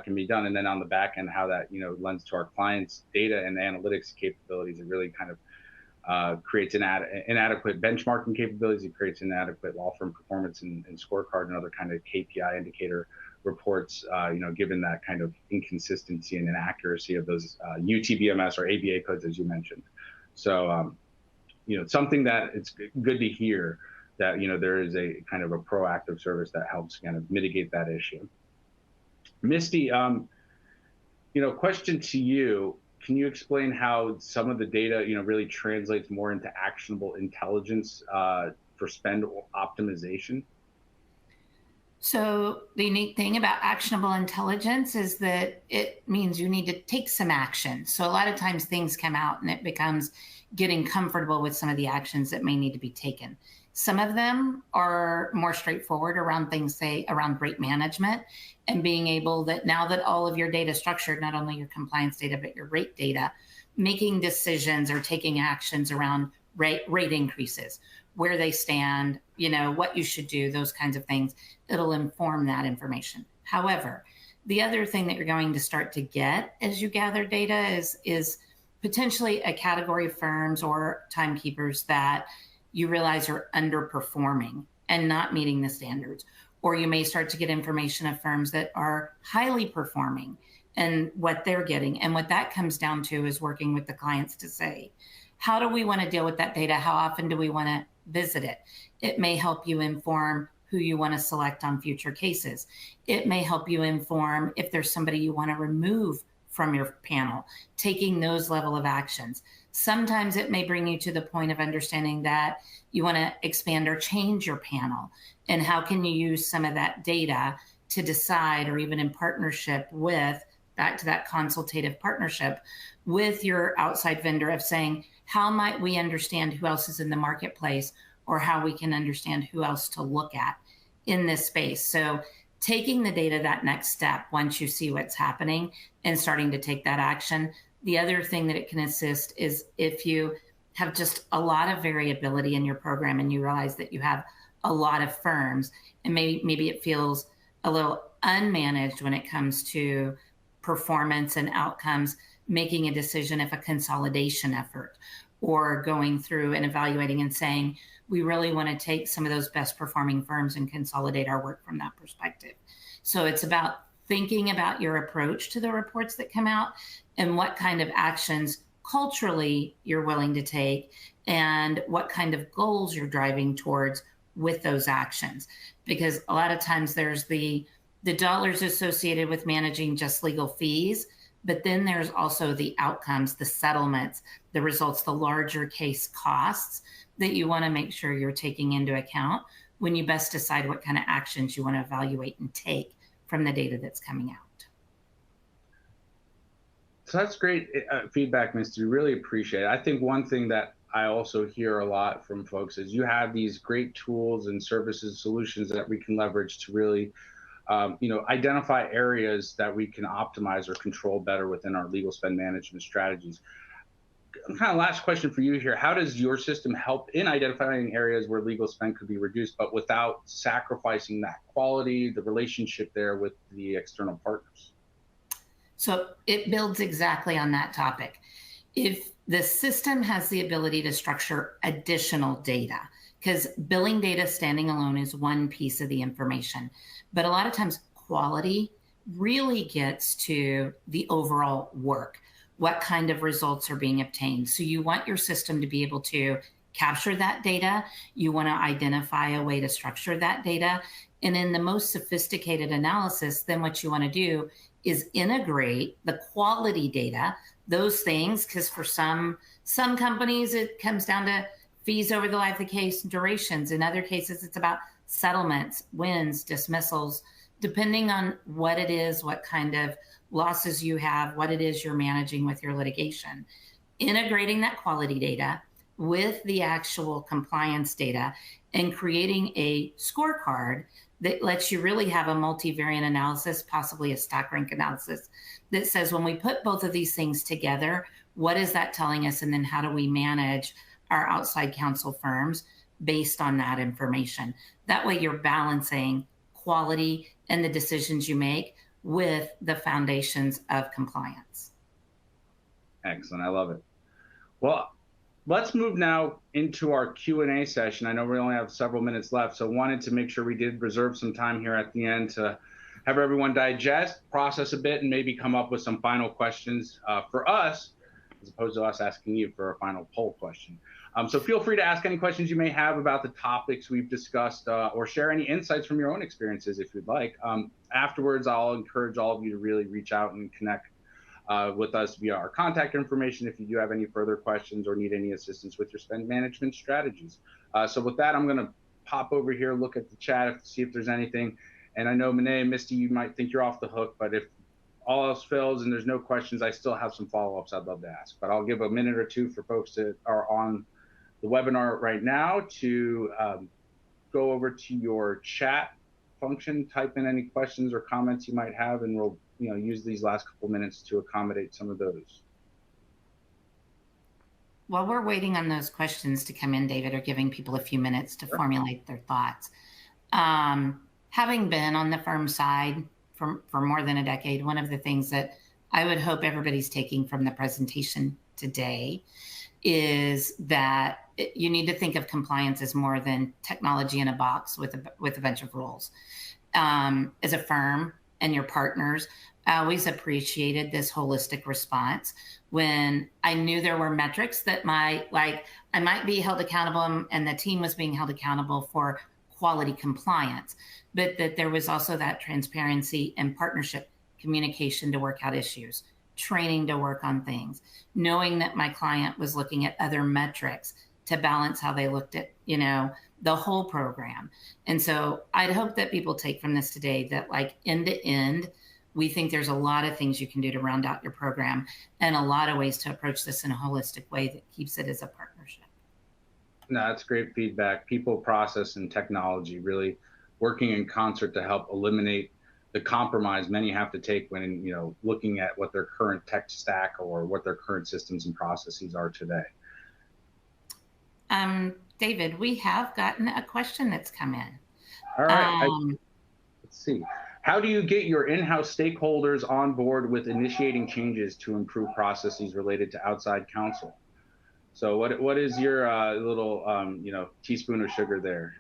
can be done. And then on the back end, how that lends to our clients' data and analytics capabilities. It really kind of creates inadequate benchmarking capabilities. It creates inadequate law firm performance and scorecard and other kind of KPI indicator reports, given that kind of inconsistency and inaccuracy of those UTBMS or ABA codes, as you mentioned. So, something that it's good to hear that, there is a kind of a proactive service that helps kind of mitigate that issue. Misty, question to you. Can you explain how some of the data, really translates more into actionable intelligence for spend optimization? So the unique thing about actionable intelligence is that it means you need to take some action. So a lot of times things come out and it becomes getting comfortable with some of the actions that may need to be taken. Some of them are more straightforward around things, say, around rate management and being able that now that all of your data is structured, not only your compliance data, but your rate data, making decisions or taking actions around rate increases, where they stand, what you should do, those kinds of things. It'll inform that information. However, the other thing that you're going to start to get as you gather data is potentially a category of firms or timekeepers that you realize are underperforming and not meeting the standards. Or you may start to get information of firms that are highly performing and what they're getting. And what that comes down to is working with the clients to say, how do we want to deal with that data? How often do we want to visit it? It may help you inform who you want to select on future cases. It may help you inform if there's somebody you want to remove from your panel, taking those level of actions. Sometimes it may bring you to the point of understanding that you want to expand or change your panel. And how can you use some of that data to decide, or even in partnership with, back to that consultative partnership with your outside vendor of saying, how might we understand who else is in the marketplace, or how we can understand who else to look at in this space. So taking the data that next step once you see what's happening and starting to take that action. The other thing that it can assist is if you have just a lot of variability in your program and you realize that you have a lot of firms and maybe it feels a little unmanaged when it comes to performance and outcomes, making a decision if a consolidation effort or going through and evaluating and saying, we really want to take some of those best performing firms and consolidate our work from that perspective. So it's about thinking about your approach to the reports that come out and what kind of actions culturally you're willing to take and what kind of goals you're driving towards with those actions. Because a lot of times there's the dollars associated with managing just legal fees, but then there's also the outcomes, the settlements, the results, the larger case costs that you want to make sure you're taking into account when you best decide what kind of actions you want to evaluate and take from the data that's coming out. So that's great feedback, Misty. Really appreciate it. I think one thing that I also hear a lot from folks is you have these great tools and services, solutions that we can leverage to really identify areas that we can optimize or control better within our legal spend management strategies. Kind of last question for you here. How does your system help in identifying areas where legal spend could be reduced, but without sacrificing that quality, the relationship there with the external partners? So it builds exactly on that topic. If the system has the ability to structure additional data, because billing data standing alone is one piece of the information, but a lot of times quality really gets to the overall work. What kind of results are being obtained? So you want your system to be able to capture that data. You want to identify a way to structure that data. And in the most sophisticated analysis, then what you want to do is integrate the quality data, those things, because for some companies, it comes down to fees over the life of the case, durations. In other cases, it's about settlements, wins, dismissals, depending on what it is, what kind of losses you have, what it is you're managing with your litigation. Integrating that quality data with the actual compliance data and creating a scorecard that lets you really have a multivariate analysis, possibly a stack rank analysis, that says when we put both of these things together, what is that telling us? And then how do we manage our outside counsel firms based on that information? That way you're balancing quality and the decisions you make with the foundations of compliance. Excellent. I love it. Well, let's move now into our Q&A session. I know we only have several minutes left, so wanted to make sure we did reserve some time here at the end to have everyone digest, process a bit, and maybe come up with some final questions for us, as opposed to us asking you for a final poll question. So feel free to ask any questions you may have about the topics we've discussed or share any insights from your own experiences if you'd like. Afterwards, I'll encourage all of you to really reach out and connect with us via our contact information if you do have any further questions or need any assistance with your spend management strategies. So with that, I'm going to pop over here, look at the chat, see if there's anything. And I know, Monet and Misty, you might think you're off the hook, but if all else fails and there's no questions, I still have some follow-ups I'd love to ask. But I'll give a minute or two for folks that are on the webinar right now to go over to your chat function, type in any questions or comments you might have, and we'll use these last couple minutes to accommodate some of those. While we're waiting on those questions to come in, David, or giving people a few minutes to formulate their thoughts, having been on the firm side for more than a decade, one of the things that I would hope everybody's taking from the presentation today is that you need to think of compliance as more than technology in a box with a bunch of rules. As a firm and your partners, I always appreciated this holistic response when I knew there were metrics that I might be held accountable and the team was being held accountable for quality compliance, but that there was also that transparency and partnership communication to work out issues, training to work on things, knowing that my client was looking at other metrics to balance how they looked at, the whole program. And so I'd hope that people take from this today that end to end, we think there's a lot of things you can do to round out your program and a lot of ways to approach this in a holistic way that keeps it as a partnership. No, that's great feedback. People, process, and technology really working in concert to help eliminate the compromise many have to take when, looking at what their current tech stack or what their current systems and processes are today. David, we have gotten a question that's come in. All right. Let's see. How do you get your in-house stakeholders on board with initiating changes to improve processes related to outside counsel? So what is your little, teaspoon of sugar there?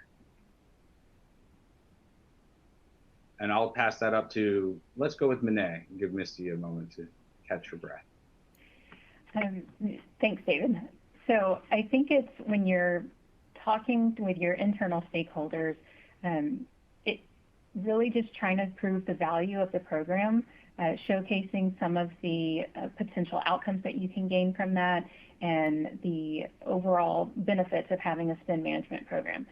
And I'll pass that up to, let's go with Monet and give Misty a moment to catch her breath. Thanks, David. So I think it's when you're talking with your internal stakeholders, it really just trying to prove the value of the program, showcasing some of the potential outcomes that you can gain from that and the overall benefits of having a spend management program.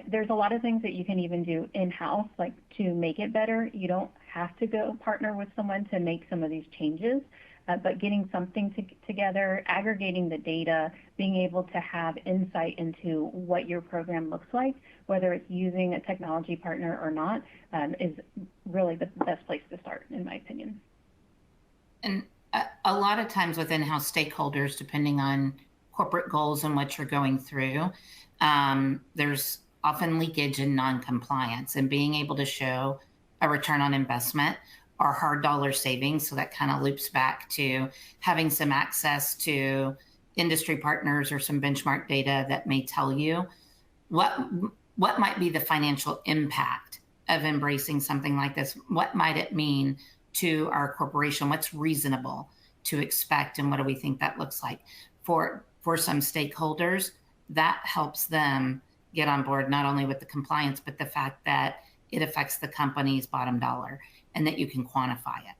There's a lot of things that you can even do in-house, to make it better. You don't have to go partner with someone to make some of these changes, but getting something together, aggregating the data, being able to have insight into what your program looks like, whether it's using a technology partner or not, is really the best place to start, in my opinion. And a lot of times with in-house stakeholders, depending on corporate goals and what you're going through, there's often leakage and non-compliance, and being able to show a return on investment or hard dollar savings. So that kind of loops back to having some access to industry partners or some benchmark data that may tell you what might be the financial impact of embracing something like this. What might it mean to our corporation? What's reasonable to expect, and what do we think that looks like? For some stakeholders, that helps them get on board not only with the compliance, but the fact that it affects the company's bottom dollar and that you can quantify it.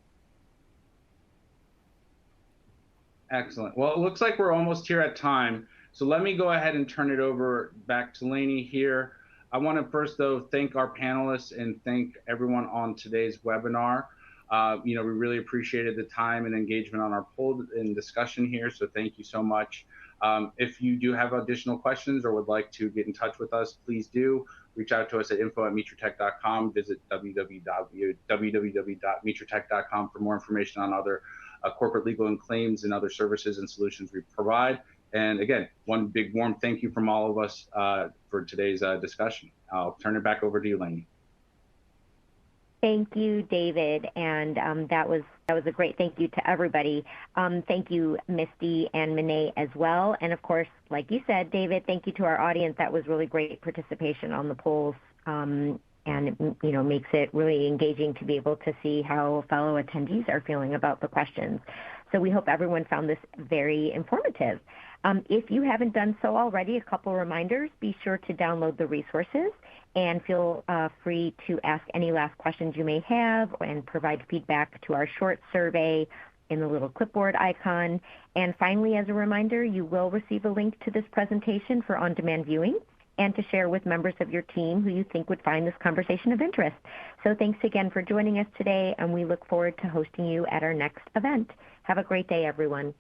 Excellent. Well, it looks like we're almost here at time. So let me go ahead and turn it over back to Lainey here. I want to first, though, thank our panelists and thank everyone on today's webinar. We really appreciated the time and engagement on our poll and discussion here. So thank you so much. If you do have additional questions or would like to get in touch with us, please do reach out to us at info@metratech.com. Visit www.metratech.com for more information on other corporate legal and claims and other services and solutions we provide. And again, one big warm thank you from all of us for today's discussion. I'll turn it back over to you, Lainey. Thank you, David, and that was a great thank you to everybody. Thank you, Misty and Monet as well, and of course, like you said, David, thank you to our audience. That was really great participation on the polls, and it, makes it really engaging to be able to see how fellow attendees are feeling about the questions. So we hope everyone found this very informative. If you haven't done so already, a couple reminders: be sure to download the resources and feel free to ask any last questions you may have and provide feedback to our short survey in the little clipboard icon. And finally, as a reminder, you will receive a link to this presentation for on-demand viewing and to share with members of your team who you think would find this conversation of interest. So thanks again for joining us today, and we look forward to hosting you at our next event. Have a great day, everyone.